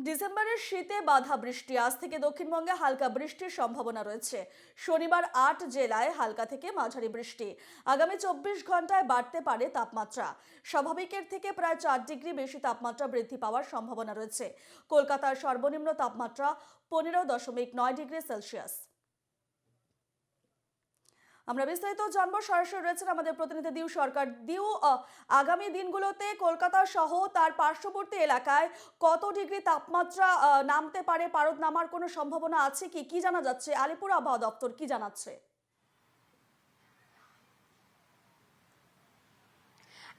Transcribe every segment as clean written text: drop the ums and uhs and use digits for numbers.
ডিসেম্বরের শীতে বাধা বৃষ্টি, আজ থেকে দক্ষিণবঙ্গে হালকা বৃষ্টির সম্ভাবনা রয়েছে। শনিবার ৮ জেলায় হালকা থেকে মাঝারি বৃষ্টি। আগামী ২৪ ঘন্টায় বাড়তে পারে তাপমাত্রা। স্বাভাবিকের থেকে প্রায় ৪ ডিগ্রি বেশি তাপমাত্রা বৃদ্ধি পাওয়ার সম্ভাবনা রয়েছে। কলকাতার সর্বনিম্ন তাপমাত্রা ১৫.৯ ডিগ্রি সেলসিয়াস। আমরা বিস্তারিত জানবো, সরাসরি রয়েছেন আমাদের প্রতিনিধি দিউ সরকার। দিউ, আগামী দিনগুলোতে কলকাতা সহ তার পার্শ্ববর্তী এলাকায় কত ডিগ্রি তাপমাত্রা নামতে পারে? পারদ নামার কোনো সম্ভাবনা আছে কি? কি জানা যাচ্ছে? আলিপুর আবহাওয়া দপ্তর কি জানাচ্ছে?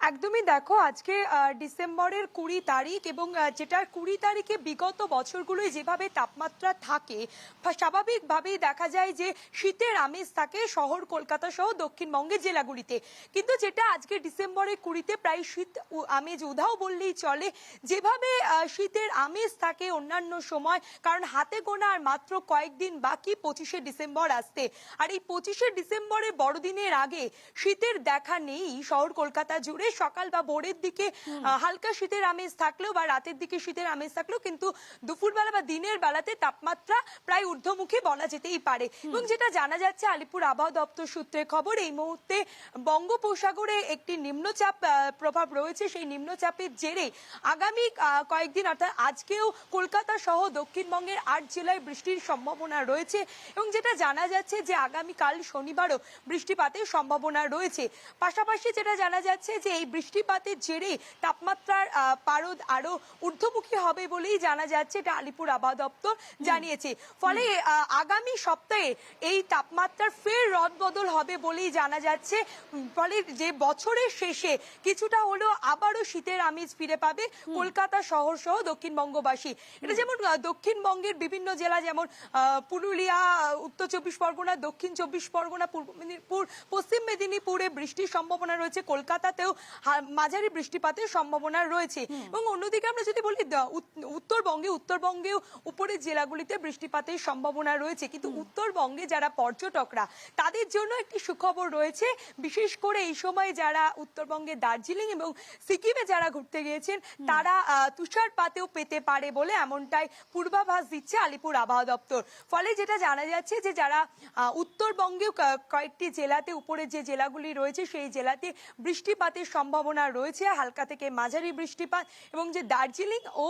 একদমই দেখো, আজকে ডিসেম্বরের ২০ তারিখ এবং যেটা ২০ তারিখে বিগত বছরগুলোয় যেভাবে তাপমাত্রা থাকে, স্বাভাবিকভাবেই দেখা যায় যে শীতের আমেজ থাকে শহর কলকাতা সহ দক্ষিণবঙ্গের জেলাগুলিতে। কিন্তু যেটা আজকে ডিসেম্বরের ২০-তে প্রায় শীত আমেজ উধাও বললেই চলে। যেভাবে শীতের আমেজ থাকে অন্যান্য সময়, কারণ হাতে গোনা আর মাত্র কয়েকদিন বাকি ২৫শে ডিসেম্বর আসতে। আর এই ২৫শে ডিসেম্বরের বড়দিনের আগে শীতের দেখা নেই শহর কলকাতা জুড়ে। সকাল বা ভোরের দিকে হালকা শীতের আমেজ থাকলেও বা রাতের দিকে শীতের আমেজ থাকলেও কিন্তু দুপুরবেলা বা দিনের বেলাতে তাপমাত্রা প্রায় ঊর্ধ্বমুখী বলা যেতেই পারে। এবং যেটা জানা যাচ্ছে আলিপুর আবহাওয়া দপ্তর সূত্রে খবর, এই মুহূর্তে বঙ্গোপসাগরে একটি নিম্নচাপ প্রভাব রয়েছে। সেই নিম্নচাপের জেরে আগামী কয়েকদিন অর্থাৎ আজকেও কলকাতা সহ দক্ষিণবঙ্গের ৮ জেলায় বৃষ্টির সম্ভাবনা রয়েছে। এবং যেটা জানা যাচ্ছে যে আগামীকাল শনিবারও বৃষ্টিপাতের সম্ভাবনা রয়েছে। পাশাপাশি যেটা জানা যাচ্ছে যে এই বৃষ্টিপাতের জেরে তাপমাত্রার পারদ আরো ঊর্ধ্বমুখী হবে বলেই জানা যাচ্ছে, এটা আলিপুর আবহাওয়া দপ্তর জানিয়েছে। ফলে আগামী সপ্তাহে এই তাপমাত্রার ফের রদবদল হবে বলেই জানা যাচ্ছে। ফলে যে বছরের শেষে কিছুটা হলেও আবারও শীতের আমেজ ফিরে পাবে কলকাতা শহর সহ দক্ষিণবঙ্গবাসী। এটা যেমন দক্ষিণবঙ্গের বিভিন্ন জেলা যেমন পুরুলিয়া, উত্তর ২৪ পরগনা, দক্ষিণ ২৪ পরগনা, পূর্ব মেদিনীপুর, পশ্চিম মেদিনীপুরে বৃষ্টির সম্ভাবনা রয়েছে। কলকাতাতেও মাঝারি বৃষ্টিপাতের সম্ভাবনা রয়েছে। এবং অন্যদিকে আমরা যদি বলি উত্তরবঙ্গেও উপরের জেলাগুলিতে বৃষ্টিপাতের সম্ভাবনা রয়েছে। কিন্তু উত্তরবঙ্গে যারা পর্যটকরা, তাদের জন্য একটি সুখবর রয়েছে। বিশেষ করে এই সময় যারা উত্তরবঙ্গে দার্জিলিং এবং সিকিমে যারা ঘুরতে গিয়েছেন, তারা তুষারপাতেও পেতে পারে বলে এমনটাই পূর্বাভাস দিচ্ছে আলিপুর আবহাওয়া দপ্তর। ফলে যেটা জানা যাচ্ছে যে যারা উত্তরবঙ্গেও কয়েকটি জেলাতে, উপরের যে জেলাগুলি রয়েছে সেই জেলাতে বৃষ্টিপাতের সম্ভাবনা রয়েছে, হালকা থেকে মাঝারি বৃষ্টিপাত। এবং যে দার্জিলিং ও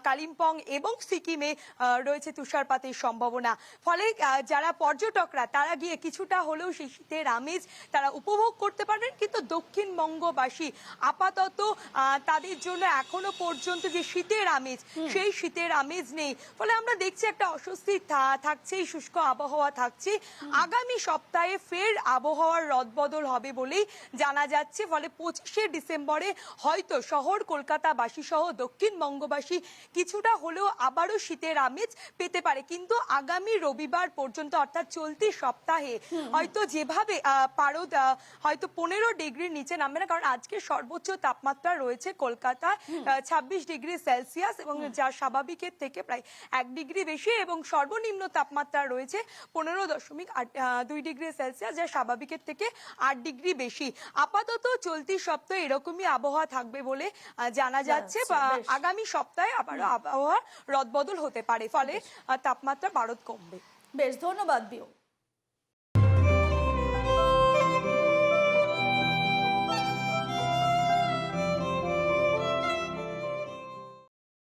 কালিম্পং এবং সিকিমে রয়েছে তুষারপাতের সম্ভাবনা। ফলে যারা পর্যটকরা তারা গিয়ে কিছুটা হলেও সেই শীতের আমেজ তারা উপভোগ করতে পারবেন। কিন্তু দক্ষিণবঙ্গবাসী আপাতত তাদের জন্য এখনো পর্যন্ত যে শীতের আমেজ, সেই শীতের আমেজ নেই। ফলে আমরা দেখছি একটা অস্বস্তি থাকছে, শুষ্ক আবহাওয়া থাকছে। আগামী সপ্তাহে ফের আবহাওয়ার রদবদল হবে বলেই জানা যাচ্ছে। ফলে ২৫শে ডিসেম্বরে হয়তো শহর কলকাতাবাসী সহ দক্ষিণবঙ্গবাসী কিছুটা হলেও আবারও শীতের আমেজ পেতে পারে। কিন্তু আগামী রবিবার পর্যন্ত অর্থাৎ চলতি সপ্তাহে হয়তো যেভাবে পারদ হয়তো ১৫ ডিগ্রির নিচে নামবে না, কারণ আজকে সর্বোচ্চ তাপমাত্রা রয়েছে কলকাতায় ২৬ ডিগ্রি সেলসিয়াস এবং যা স্বাভাবিকের থেকে প্রায় ১ ডিগ্রি বেশি। এবং সর্বনিম্ন তাপমাত্রা রয়েছে ১৫.২ ডিগ্রি সেলসিয়াস, যা স্বাভাবিকের থেকে ৮ ডিগ্রি বেশি। আপাতত চলতি সপ্তাহে এরকমই আবহাওয়া থাকবে বলে জানা যাচ্ছে। বা আগামী সপ্তাহে আবারও আবহাওয়ার রদবদল হতে পারে, ফলে তাপমাত্রা পারদ কমবে। বেশ, ধন্যবাদ দিও।